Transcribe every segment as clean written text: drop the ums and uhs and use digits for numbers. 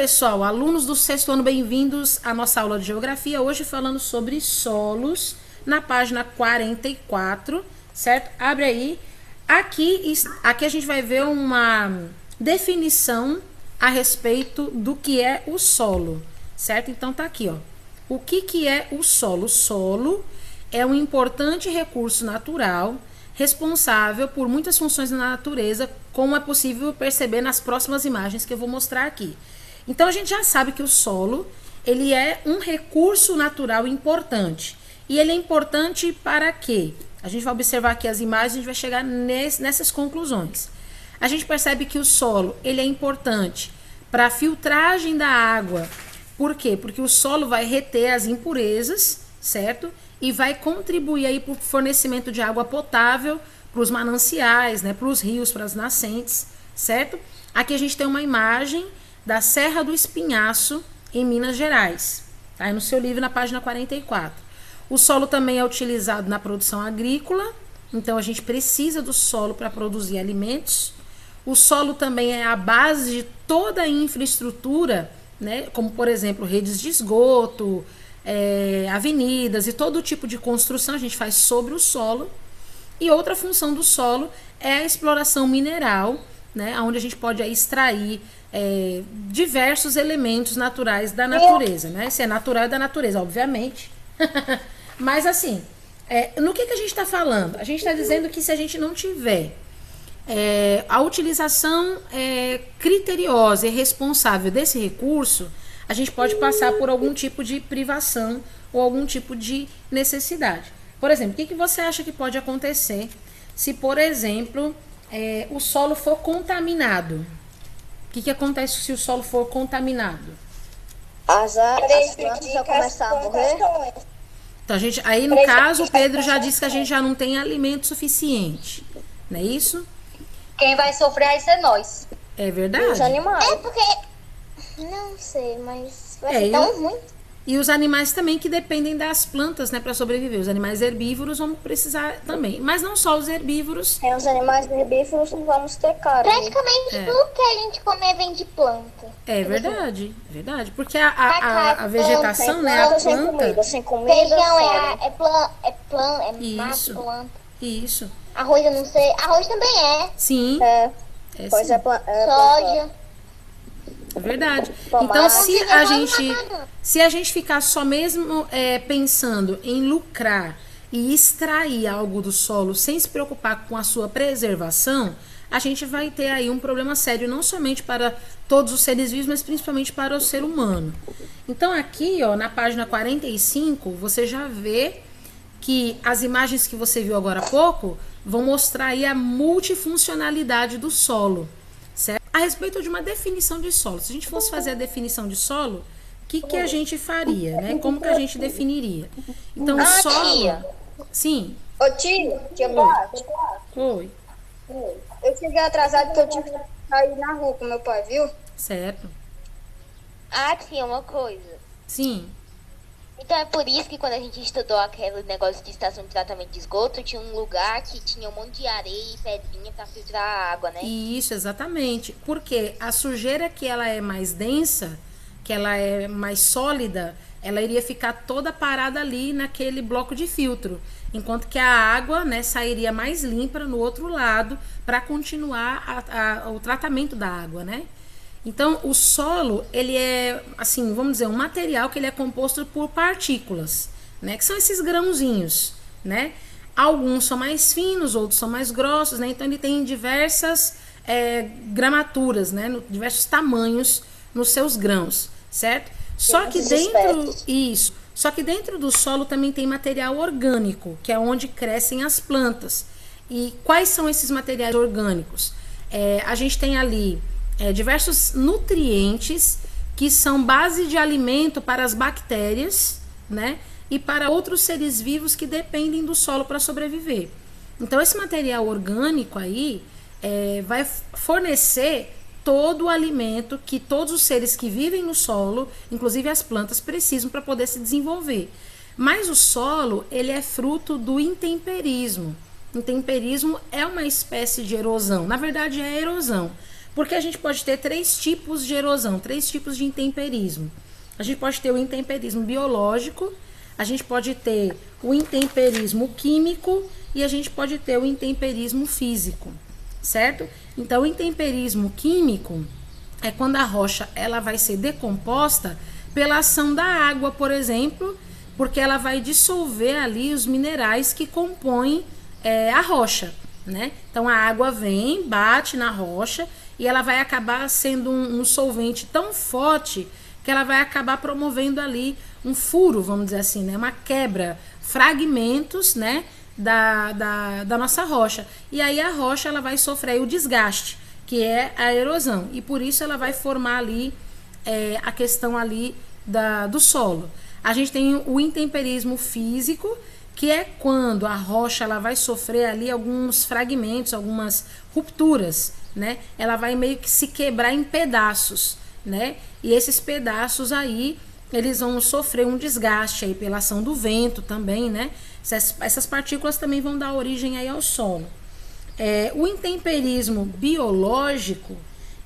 pessoal, alunos do sexto ano, bem-vindos à nossa aula de geografia. Hoje falando sobre solos, na página 44, certo? Abre aí. Aqui a gente vai ver uma definição a respeito do que é o solo, certo? Então tá aqui, ó. O que é o solo? O solo é um importante recurso natural responsável por muitas funções na natureza, como é possível perceber nas próximas imagens que eu vou mostrar aqui. Então a gente já sabe que o solo, ele é um recurso natural importante. E ele é importante para quê? A gente vai observar aqui as imagens e a gente vai chegar nessas conclusões. A gente percebe que o solo, ele é importante para a filtragem da água. Por quê? Porque o solo vai reter as impurezas, certo? E vai contribuir aí para o fornecimento de água potável para os mananciais, né, para os rios, para as nascentes, certo? Aqui a gente tem uma imagem da Serra do Espinhaço, em Minas Gerais, tá? No seu livro, na página 44. O solo também é utilizado na produção agrícola, então a gente precisa do solo para produzir alimentos. O solo também é a base de toda a infraestrutura, né, como, por exemplo, redes de esgoto, avenidas e todo tipo de construção a gente faz sobre o solo. E outra função do solo é a exploração mineral, né, onde a gente pode aí extrair diversos elementos naturais da natureza, né? Se é natural é da natureza, obviamente. Mas assim, no que a gente está falando? A gente está dizendo que se a gente não tiver a utilização criteriosa e responsável desse recurso, a gente pode passar por algum tipo de privação ou algum tipo de necessidade. Por exemplo, o que você acha que pode acontecer se, por exemplo, o solo for contaminado? O que acontece se o solo for contaminado? As plantas vão começar a morrer. Então, aí no caso, o Pedro já disse que a gente já não tem alimento suficiente. Não é isso? Quem vai sofrer vai ser nós. É verdade. Os animais. É porque... Não sei, mas vai ser tão ruim. E os animais também que dependem das plantas, né, para sobreviver. Os animais herbívoros vão precisar também. Mas não só os herbívoros. Os animais herbívoros não vamos ter carne. Praticamente tudo que a gente comer vem de planta. É verdade, verdade. Porque a vegetação, né, a planta... Sem comida, feijão é planta. Isso. Isso. Arroz eu não sei. Arroz também é. Sim. Pois sim. Soja. É verdade. Tomate. Então, se a gente ficar só mesmo pensando em lucrar e extrair algo do solo sem se preocupar com a sua preservação, a gente vai ter aí um problema sério, não somente para todos os seres vivos, mas principalmente para o ser humano. Então, aqui, ó, na página 45, você já vê que as imagens que você viu agora há pouco vão mostrar aí a multifuncionalidade do solo, certo? A respeito de uma definição de solo. Se a gente fosse fazer a definição de solo, o que a gente faria, né? Como que a gente definiria? Então, o solo... Tia. Sim. Ô tia Bate. Oi. Eu cheguei atrasado porque eu tive que sair na rua com meu pai, viu? Certo. Ah, sim, uma coisa. Sim. Então é por isso que quando a gente estudou aquele negócio de estação de tratamento de esgoto, tinha um lugar que tinha um monte de areia e pedrinha para filtrar a água, né? Isso, exatamente. Porque a sujeira que ela é mais densa, que ela é mais sólida, ela iria ficar toda parada ali naquele bloco de filtro. Enquanto que a água, né, sairia mais limpa no outro lado para continuar o tratamento da água, né? Então, o solo, ele é, assim, vamos dizer, um material que ele é composto por partículas, né? Que são esses grãozinhos, né? Alguns são mais finos, outros são mais grossos, né? Então, ele tem diversas gramaturas, né? Diversos tamanhos nos seus grãos, certo? Só que dentro do solo também tem material orgânico, que é onde crescem as plantas. E quais são esses materiais orgânicos? A gente tem ali diversos nutrientes que são base de alimento para as bactérias, né? E para outros seres vivos que dependem do solo para sobreviver. Então, esse material orgânico aí vai fornecer todo o alimento que todos os seres que vivem no solo, inclusive as plantas, precisam para poder se desenvolver. Mas o solo, ele é fruto do intemperismo. Intemperismo é uma espécie de erosão. Na verdade, é erosão. Porque a gente pode ter três tipos de erosão, três tipos de intemperismo. A gente pode ter o intemperismo biológico, a gente pode ter o intemperismo químico e a gente pode ter o intemperismo físico, certo? Então, o intemperismo químico é quando a rocha ela vai ser decomposta pela ação da água, por exemplo, porque ela vai dissolver ali os minerais que compõem a rocha, né? Então, a água vem, bate na rocha e ela vai acabar sendo um solvente tão forte que ela vai acabar promovendo ali um furo, vamos dizer assim, né? Uma quebra, fragmentos, né? Da nossa rocha. E aí a rocha ela vai sofrer o desgaste, que é a erosão. E por isso ela vai formar ali a questão ali do solo. A gente tem o intemperismo físico, que é quando a rocha ela vai sofrer ali alguns fragmentos, algumas rupturas, né? Ela vai meio que se quebrar em pedaços, né? E esses pedaços aí, eles vão sofrer um desgaste aí pela ação do vento também, né? Essas partículas também vão dar origem aí ao solo. O intemperismo biológico,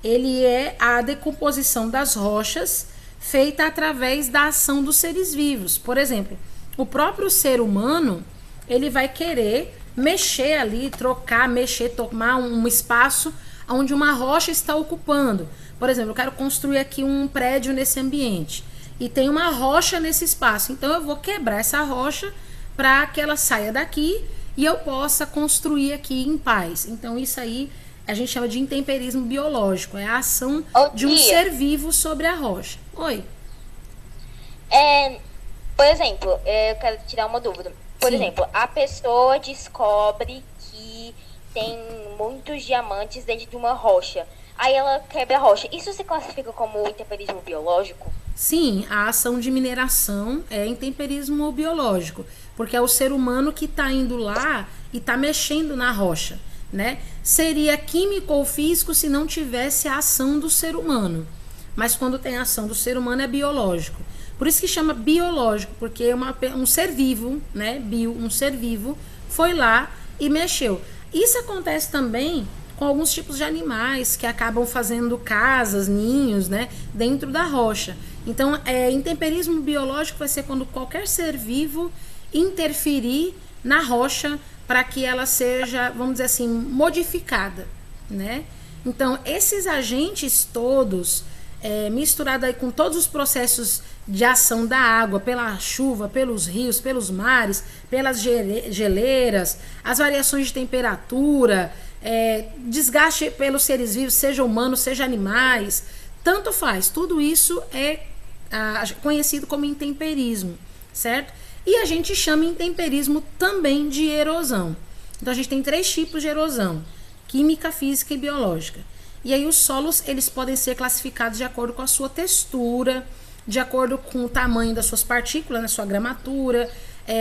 ele é a decomposição das rochas feita através da ação dos seres vivos. Por exemplo, o próprio ser humano, ele vai querer mexer ali, trocar, tomar um espaço onde uma rocha está ocupando. Por exemplo, eu quero construir aqui um prédio nesse ambiente e tem uma rocha nesse espaço. Então, eu vou quebrar essa rocha para que ela saia daqui e eu possa construir aqui em paz. Então, isso aí a gente chama de intemperismo biológico. É a ação de um ser vivo sobre a rocha. Oi. Por exemplo, eu quero tirar uma dúvida. Por exemplo, a pessoa descobre que tem muitos diamantes dentro de uma rocha. Aí ela quebra a rocha. Isso se classifica como intemperismo biológico? Sim, a ação de mineração é intemperismo biológico, porque é o ser humano que está indo lá e está mexendo na rocha, né? Seria químico ou físico se não tivesse a ação do ser humano, mas quando tem a ação do ser humano é biológico. Por isso que chama biológico, porque um ser vivo, né? Um ser vivo foi lá e mexeu. Isso acontece também com alguns tipos de animais que acabam fazendo casas, ninhos, né, dentro da rocha. Então, intemperismo biológico vai ser quando qualquer ser vivo interferir na rocha para que ela seja, vamos dizer assim, modificada, né? Então, esses agentes todos, misturado aí com todos os processos de ação da água, pela chuva, pelos rios, pelos mares, pelas geleiras, as variações de temperatura, desgaste pelos seres vivos, seja humanos, seja animais, tanto faz. Tudo isso é conhecido como intemperismo, certo? E a gente chama intemperismo também de erosão. Então a gente tem três tipos de erosão: química, física e biológica. E aí os solos, eles podem ser classificados de acordo com a sua textura, de acordo com o tamanho das suas partículas, na sua gramatura,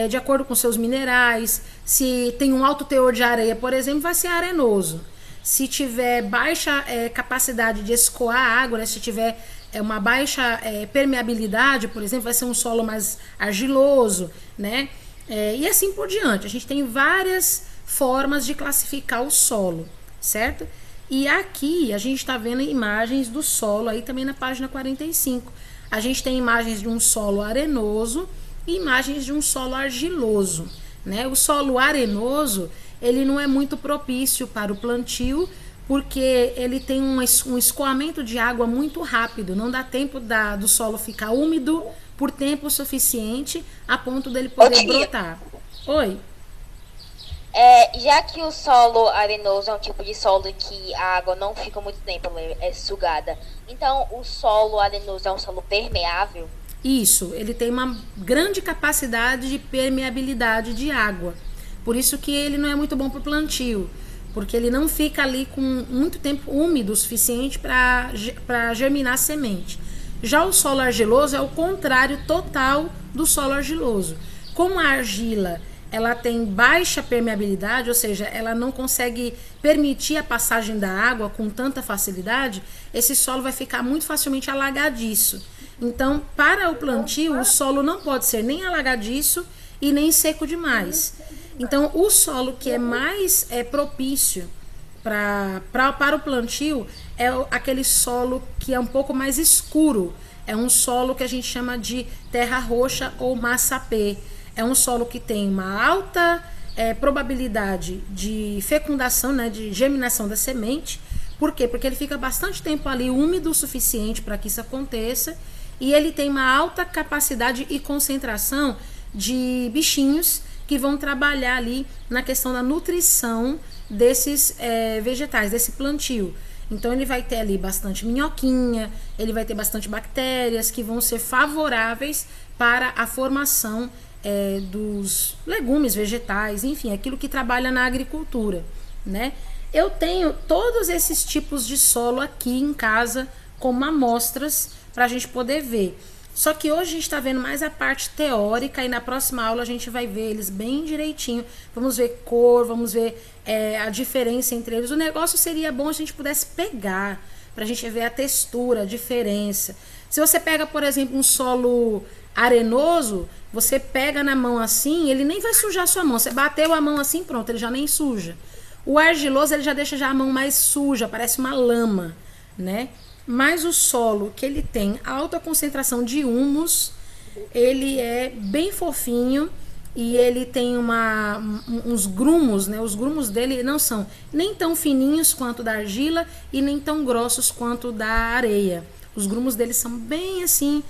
de acordo com seus minerais. Se tem um alto teor de areia, por exemplo, vai ser arenoso. Se tiver baixa capacidade de escoar água, né? Se tiver uma baixa permeabilidade, por exemplo, vai ser um solo mais argiloso, né? E assim por diante. A gente tem várias formas de classificar o solo, certo? E aqui a gente está vendo imagens do solo aí também na página 45. A gente tem imagens de um solo arenoso e imagens de um solo argiloso, né? O solo arenoso, ele não é muito propício para o plantio, porque ele tem um escoamento de água muito rápido. Não dá tempo do solo ficar úmido por tempo suficiente a ponto dele poder brotar. Oi? Já que o solo arenoso é um tipo de solo que a água não fica muito tempo, ela é sugada. Então, o solo arenoso é um solo permeável? Isso, ele tem uma grande capacidade de permeabilidade de água. Por isso que ele não é muito bom para o plantio, porque ele não fica ali com muito tempo úmido o suficiente para germinar a semente. Já o solo argiloso é o contrário total do solo argiloso. Como a argila ela tem baixa permeabilidade, ou seja, ela não consegue permitir a passagem da água com tanta facilidade, esse solo vai ficar muito facilmente alagadiço. Então, para o plantio, o solo não pode ser nem alagadiço e nem seco demais. Então, o solo que é mais propício para o plantio é aquele solo que é um pouco mais escuro. É um solo que a gente chama de terra roxa ou massapê. É um solo que tem uma alta probabilidade de fecundação, né, de germinação da semente. Por quê? Porque ele fica bastante tempo ali úmido o suficiente para que isso aconteça. E ele tem uma alta capacidade e concentração de bichinhos que vão trabalhar ali na questão da nutrição desses vegetais, desse plantio. Então ele vai ter ali bastante minhoquinha, ele vai ter bastante bactérias que vão ser favoráveis para a formação dos legumes, vegetais, enfim, aquilo que trabalha na agricultura, né? Eu tenho todos esses tipos de solo aqui em casa como amostras para a gente poder ver. Só que hoje a gente está vendo mais a parte teórica e na próxima aula a gente vai ver eles bem direitinho. Vamos ver cor, vamos ver a diferença entre eles. O negócio seria bom se a gente pudesse pegar, para a gente ver a textura, a diferença. Se você pega, por exemplo, um solo arenoso, você pega na mão assim, ele nem vai sujar a sua mão. Você bateu a mão assim, pronto, ele já nem suja. O argiloso, ele já deixa já a mão mais suja, parece uma lama, né? Mas o solo que ele tem alta concentração de humus, ele é bem fofinho e ele tem uns grumos, né? Os grumos dele não são nem tão fininhos quanto da argila e nem tão grossos quanto da areia. Os grumos dele são bem assim,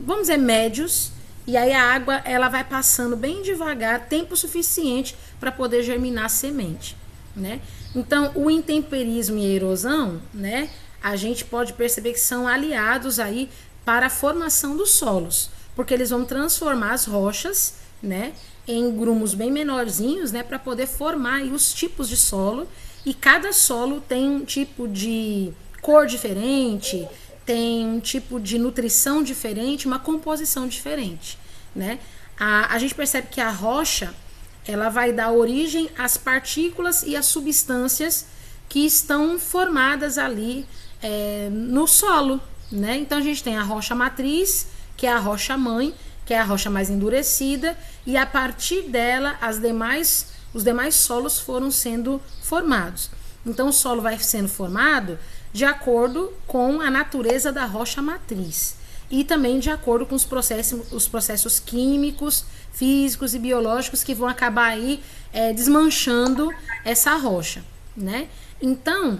vamos dizer, médios. E aí a água ela vai passando bem devagar, tempo suficiente para poder germinar a semente, né? Então o intemperismo e a erosão, né? A gente pode perceber que são aliados aí para a formação dos solos, porque eles vão transformar as rochas, né, em grumos bem menorzinhos, né, para poder formar aí os tipos de solo, e cada solo tem um tipo de cor diferente, tem um tipo de nutrição diferente, uma composição diferente, né? A gente percebe que a rocha, ela vai dar origem às partículas e às substâncias que estão formadas ali no solo, né? Então a gente tem a rocha matriz, que é a rocha mãe, que é a rocha mais endurecida, e a partir dela os demais solos foram sendo formados. Então o solo vai sendo formado de acordo com a natureza da rocha matriz e também de acordo com os processos químicos, físicos e biológicos que vão acabar aí desmanchando essa rocha, né? Então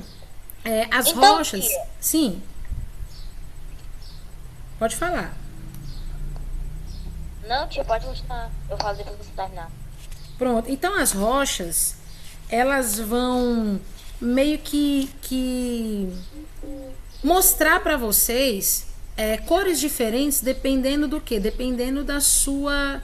as rochas... Sim. Pode falar. Não, tia, pode continuar. Eu falo depois que você terminar. Pronto. Então as rochas, elas vão meio que mostrar para vocês cores diferentes dependendo do quê? Dependendo da sua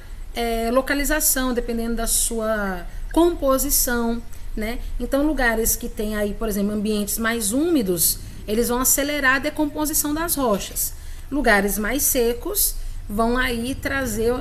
localização, dependendo da sua composição, né? Então lugares que tem aí, por exemplo, ambientes mais úmidos, eles vão acelerar a decomposição das rochas. Lugares mais secos vão aí trazer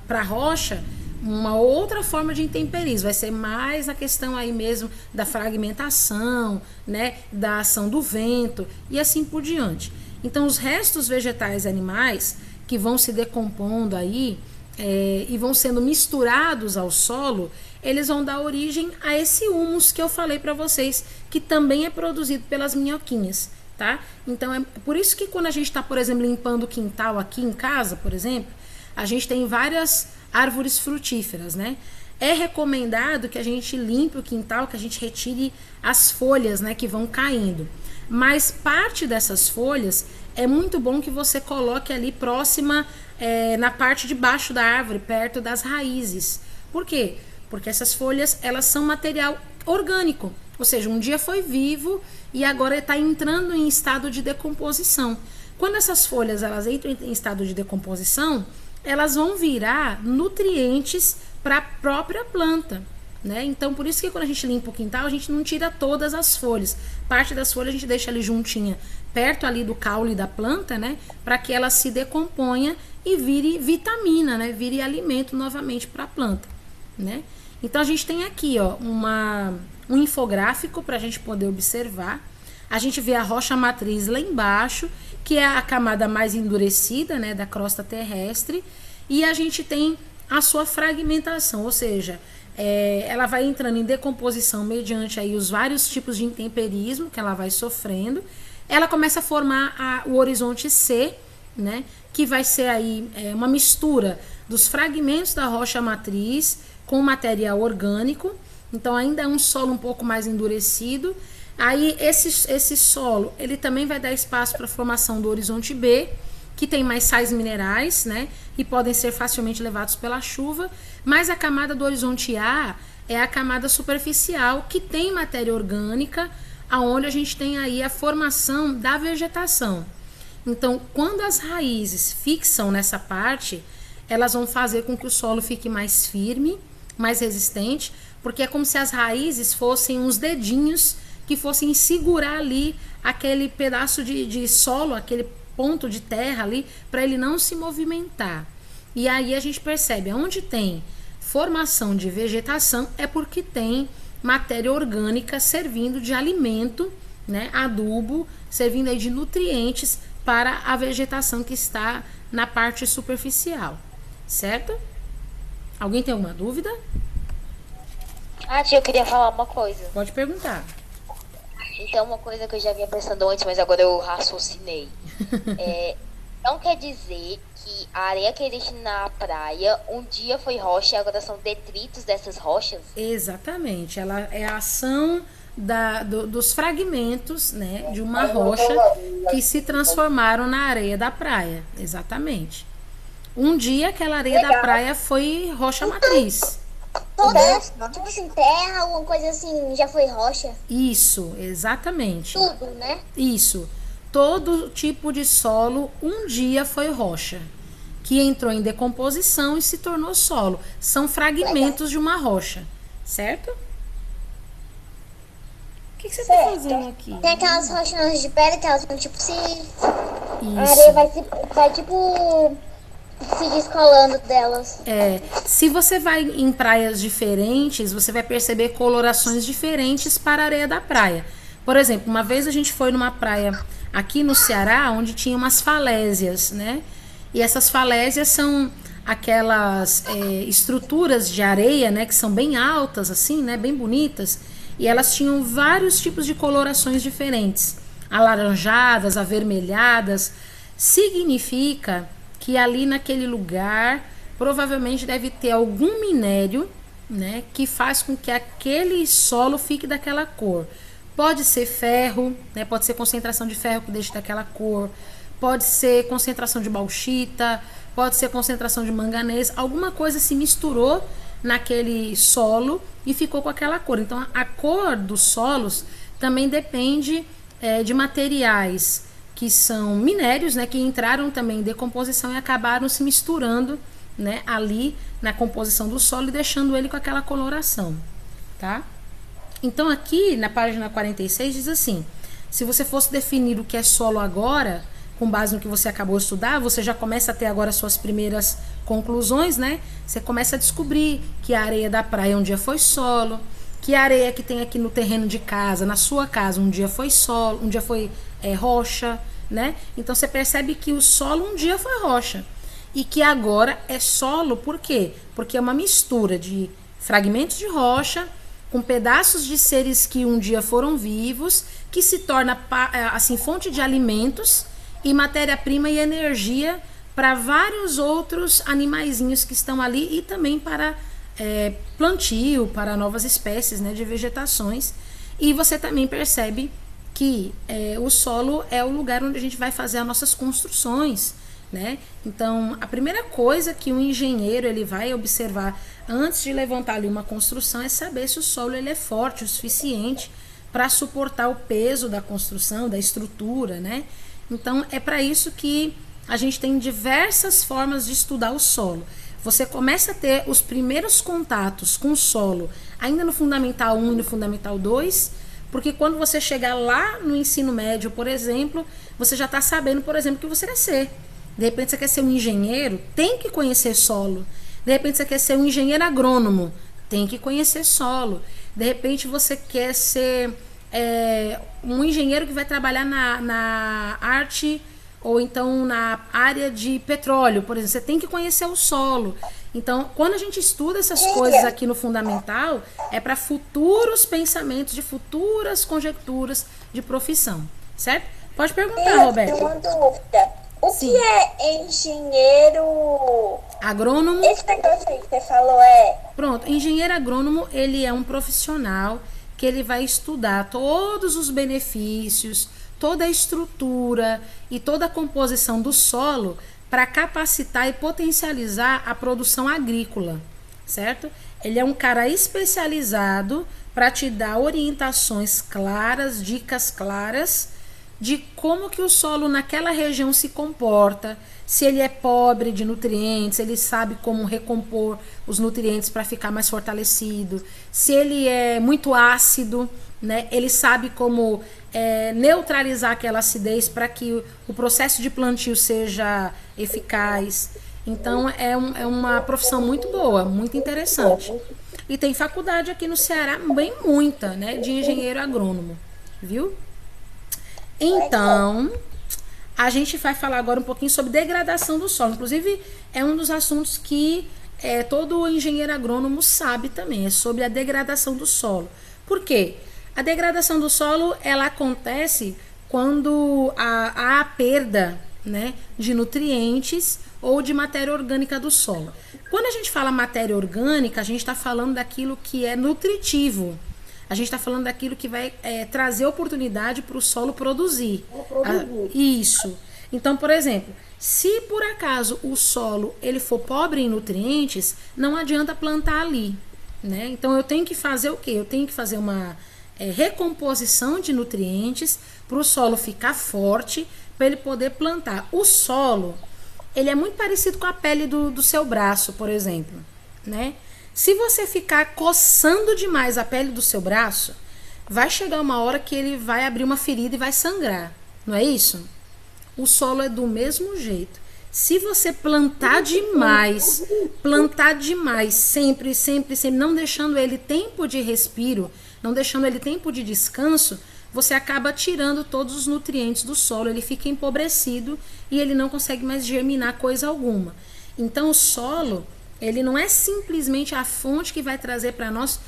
para a rocha uma outra forma de intemperismo. Vai ser mais a questão aí mesmo da fragmentação, né, da ação do vento e assim por diante. Então os restos vegetais e animais que vão se decompondo aí e vão sendo misturados ao solo, eles vão dar origem a esse humus que eu falei para vocês, que também é produzido pelas minhoquinhas, tá? Então é por isso que quando a gente está, por exemplo, limpando o quintal aqui em casa, por exemplo, a gente tem várias árvores frutíferas, né? É recomendado que a gente limpe o quintal, que a gente retire as folhas, né, que vão caindo. Mas parte dessas folhas é muito bom que você coloque ali próxima, na parte de baixo da árvore, perto das raízes. Por quê? Porque essas folhas, elas são material orgânico. Ou seja, um dia foi vivo e agora está entrando em estado de decomposição. Quando essas folhas elas entram em estado de decomposição, elas vão virar nutrientes para a própria planta, né? Então, por isso que quando a gente limpa o quintal, a gente não tira todas as folhas. Parte das folhas a gente deixa ali juntinha, perto ali do caule da planta, né? Para que ela se decomponha e vire vitamina, né? Vire alimento novamente para a planta, né? Então, a gente tem aqui, ó, um infográfico para a gente poder observar. A gente vê a rocha matriz lá embaixo, que é a camada mais endurecida, né, da crosta terrestre, e a gente tem a sua fragmentação, ou seja, ela vai entrando em decomposição mediante aí os vários tipos de intemperismo que ela vai sofrendo. Ela começa a formar o horizonte C, né, que vai ser aí uma mistura dos fragmentos da rocha matriz com material orgânico. Então ainda é um solo um pouco mais endurecido. Aí esse solo, ele também vai dar espaço para a formação do horizonte B, que tem mais sais minerais, né, e podem ser facilmente levados pela chuva. Mas a camada do horizonte A é a camada superficial, que tem matéria orgânica, aonde a gente tem aí a formação da vegetação. Então, quando as raízes fixam nessa parte, elas vão fazer com que o solo fique mais firme, mais resistente, porque é como se as raízes fossem uns dedinhos que fossem segurar ali aquele pedaço de solo, aquele ponto de terra ali, para ele não se movimentar. E aí a gente percebe, onde tem formação de vegetação, é porque tem matéria orgânica servindo de alimento, né, adubo, servindo aí de nutrientes para a vegetação que está na parte superficial, certo? Alguém tem alguma dúvida? Tia, eu queria falar uma coisa. Pode perguntar. Então, uma coisa que eu já vinha pensando antes, mas agora eu raciocinei. Não quer dizer que a areia que existe na praia um dia foi rocha e agora são detritos dessas rochas? Exatamente. Ela é a ação dos fragmentos, né, de uma rocha que se transformaram na areia da praia. Exatamente. Um dia aquela areia da praia foi rocha matriz. Toda, tipo assim, terra, alguma coisa assim, já foi rocha? Isso, exatamente. Tudo, né? Isso. Todo tipo de solo um dia foi rocha, que entrou em decomposição e se tornou solo. São fragmentos de uma rocha, certo? O que você está fazendo aqui? Tem aquelas rochas de pedra que elas vão, tipo, se... Isso. A areia vai tipo, se descolando delas. Se você vai em praias diferentes, você vai perceber colorações diferentes para a areia da praia. Por exemplo, uma vez a gente foi numa praia aqui no Ceará, onde tinha umas falésias, né? E essas falésias são aquelas estruturas de areia, né? Que são bem altas, assim, né? Bem bonitas. E elas tinham vários tipos de colorações diferentes. Alaranjadas, avermelhadas. Significa que ali naquele lugar provavelmente deve ter algum minério, né? Que faz com que aquele solo fique daquela cor. Pode ser ferro, né? Pode ser concentração de ferro que deixa daquela cor. Pode ser concentração de bauxita, pode ser concentração de manganês. Alguma coisa se misturou naquele solo e ficou com aquela cor. Então, a cor dos solos também depende de materiais que são minérios, né? Que entraram também em decomposição e acabaram se misturando, né? Ali na composição do solo e deixando ele com aquela coloração, tá? Então aqui na página 46 diz assim: se você fosse definir o que é solo agora, com base no que você acabou de estudar, você já começa a ter agora suas primeiras conclusões, né? Você começa a descobrir que a areia da praia um dia foi solo, que a areia que tem aqui no terreno de casa, na sua casa, um dia foi solo, um dia foi rocha, né? Então você percebe que o solo um dia foi rocha e que agora é solo. Por quê? Porque é uma mistura de fragmentos de rocha com pedaços de seres que um dia foram vivos, que se torna assim fonte de alimentos e matéria-prima e energia para vários outros animaizinhos que estão ali e também para plantio, para novas espécies, né, de vegetações. E você também percebe que o solo é o lugar onde a gente vai fazer as nossas construções, né? Então, a primeira coisa que um engenheiro ele vai observar antes de levantar ali uma construção é saber se o solo ele é forte o suficiente para suportar o peso da construção, da estrutura, né? Então, é para isso que a gente tem diversas formas de estudar o solo. Você começa a ter os primeiros contatos com o solo ainda no Fundamental 1 e no Fundamental 2, porque quando você chegar lá no ensino médio, por exemplo, você já está sabendo, por exemplo, que você quer ser. De repente você quer ser um engenheiro, tem que conhecer solo. De repente você quer ser um engenheiro agrônomo, tem que conhecer solo. De repente você quer ser um engenheiro que vai trabalhar na arte ou então na área de petróleo, por exemplo, você tem que conhecer o solo. Então, quando a gente estuda essas coisas aqui no fundamental, é para futuros pensamentos, de futuras conjecturas de profissão, certo? Pode perguntar, Roberto. Uma dúvida. O Sim. que é engenheiro? Agrônomo. Esse negócio aí que você falou Pronto, engenheiro agrônomo, ele é um profissional que ele vai estudar todos os benefícios, toda a estrutura e toda a composição do solo para capacitar e potencializar a produção agrícola, certo? Ele é um cara especializado para te dar orientações claras, dicas claras de como que o solo naquela região se comporta, se ele é pobre de nutrientes, ele sabe como recompor os nutrientes para ficar mais fortalecido, se ele é muito ácido, né, ele sabe como neutralizar aquela acidez para que o processo de plantio seja eficaz. Então é uma profissão muito boa, muito interessante. E tem faculdade aqui no Ceará, bem muita, né, de engenheiro agrônomo, viu? Então, a gente vai falar agora um pouquinho sobre degradação do solo. Inclusive, é um dos assuntos que todo engenheiro agrônomo sabe também, é sobre a degradação do solo. Por quê? A degradação do solo, ela acontece quando há a perda, né, de nutrientes ou de matéria orgânica do solo. Quando a gente fala matéria orgânica, a gente está falando daquilo que é nutritivo. A gente está falando daquilo que vai trazer oportunidade para o solo produzir. Isso. Então, por exemplo, se por acaso o solo ele for pobre em nutrientes, não adianta plantar ali, né? Então, eu tenho que fazer o quê? Eu tenho que fazer uma recomposição de nutrientes para o solo ficar forte, para ele poder plantar. O solo, ele é muito parecido com a pele do seu braço, por exemplo, né? Se você ficar coçando demais a pele do seu braço, vai chegar uma hora que ele vai abrir uma ferida e vai sangrar, não é isso? O solo é do mesmo jeito. Se você plantar demais, sempre, não deixando ele tempo de respiro, não deixando ele tempo de descanso, você acaba tirando todos os nutrientes do solo, ele fica empobrecido e ele não consegue mais germinar coisa alguma. Então o solo, ele não é simplesmente a fonte que vai trazer para nós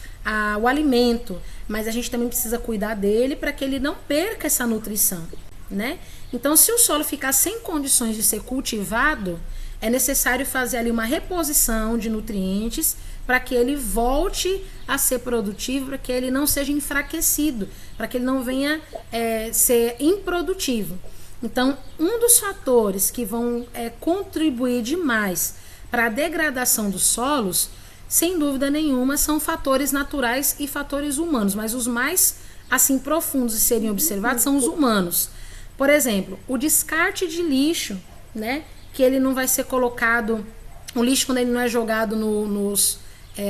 o alimento, mas a gente também precisa cuidar dele para que ele não perca essa nutrição, né? Então, se o solo ficar sem condições de ser cultivado, é necessário fazer ali uma reposição de nutrientes para que ele volte a ser produtivo, para que ele não seja enfraquecido, para que ele não venha ser improdutivo. Então, um dos fatores que vão contribuir demais para a degradação dos solos, sem dúvida nenhuma, são fatores naturais e fatores humanos, mas os mais assim profundos de serem observados são os humanos. Por exemplo, o descarte de lixo, né, que ele não vai ser colocado, o lixo quando ele não é jogado nos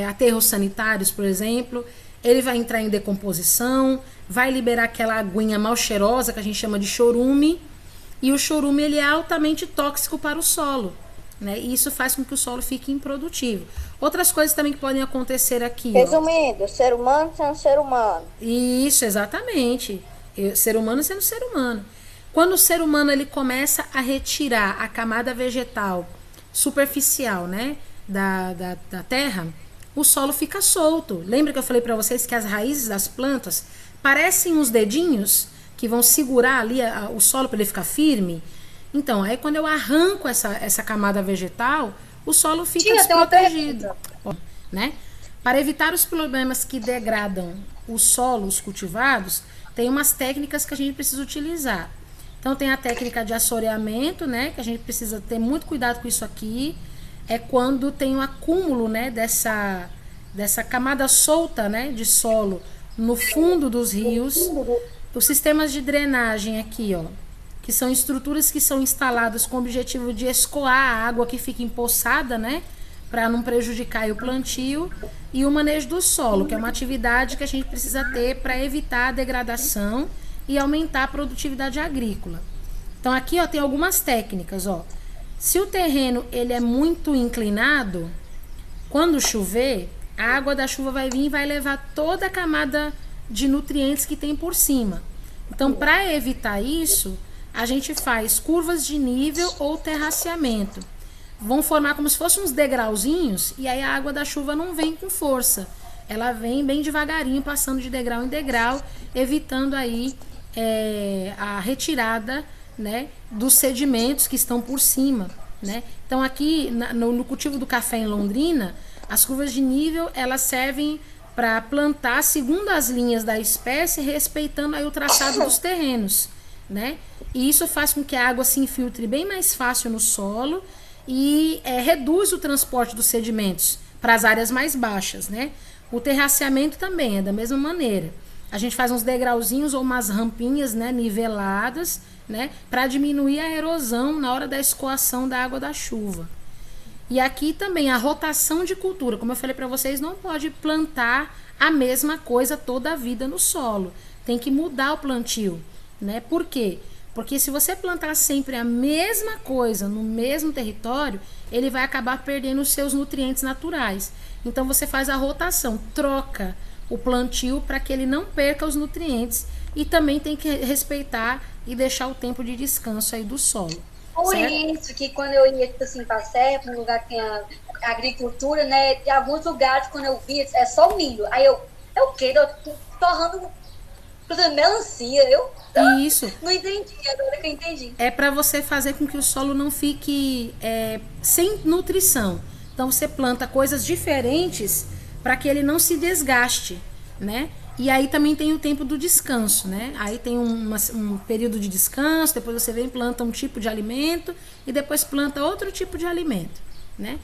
aterros sanitários, por exemplo, ele vai entrar em decomposição, vai liberar aquela aguinha mal cheirosa que a gente chama de chorume, e o chorume ele é altamente tóxico para o solo, né? E isso faz com que o solo fique improdutivo. Outras coisas também que podem acontecer aqui. Resumindo, ser humano sendo ser humano. Isso, exatamente. Ser humano sendo ser humano. Quando o ser humano ele começa a retirar a camada vegetal superficial, né, da terra, o solo fica solto. Lembra que eu falei para vocês que as raízes das plantas parecem uns dedinhos que vão segurar ali o solo para ele ficar firme? Então, aí quando eu arranco essa camada vegetal, o solo fica desprotegido, né? Para evitar os problemas que degradam os solos cultivados, tem umas técnicas que a gente precisa utilizar. Então, tem a técnica de assoreamento, né? Que a gente precisa ter muito cuidado com isso aqui. É quando tem um acúmulo, né? Dessa camada solta, né? De solo no fundo dos rios. Os sistemas de drenagem aqui, ó, que são estruturas que são instaladas com o objetivo de escoar a água que fica empoçada, né, para não prejudicar o plantio, e o manejo do solo, que é uma atividade que a gente precisa ter para evitar a degradação e aumentar a produtividade agrícola. Então aqui, ó, tem algumas técnicas, ó. Se o terreno ele é muito inclinado, quando chover, a água da chuva vai vir e vai levar toda a camada de nutrientes que tem por cima. Então, para evitar isso, a gente faz curvas de nível ou terraceamento. vão formar como se fossem uns degrauzinhos, e aí a água da chuva não vem com força. Ela vem bem devagarinho, passando de degrau em degrau, evitando aí a retirada, né, dos sedimentos que estão por cima, né? Então aqui no cultivo do café em Londrina, as curvas de nível elas servem para plantar segundo as linhas da espécie, respeitando aí o traçado dos terrenos, né? E isso faz com que a água se infiltre bem mais fácil no solo e reduz o transporte dos sedimentos para as áreas mais baixas, né? O terraceamento também é da mesma maneira. A gente faz uns degrauzinhos ou umas rampinhas, né, niveladas, né, para diminuir a erosão na hora da escoação da água da chuva. E aqui também a rotação de cultura, como eu falei para vocês, não pode plantar a mesma coisa toda a vida no solo. Tem que mudar o plantio, né? Por quê? Porque se você plantar sempre a mesma coisa no mesmo território, ele vai acabar perdendo os seus nutrientes naturais. Então você faz a rotação, troca o plantio para que ele não perca os nutrientes e também tem que respeitar e deixar o tempo de descanso aí do solo. Por certo? isso que quando eu ia tipo assim, para serra, para um lugar que tinha agricultura, né? Em alguns lugares, quando eu via, é só milho. Aí eu quero, torrando melancia. Isso. Não entendi, agora que eu entendi. É para você fazer com que o solo não fique sem nutrição. Então você planta coisas diferentes para que ele não se desgaste, né? E aí também tem o tempo do descanso, né? Aí tem um período de descanso, depois você vem e planta um tipo de alimento e depois planta outro tipo de alimento, né?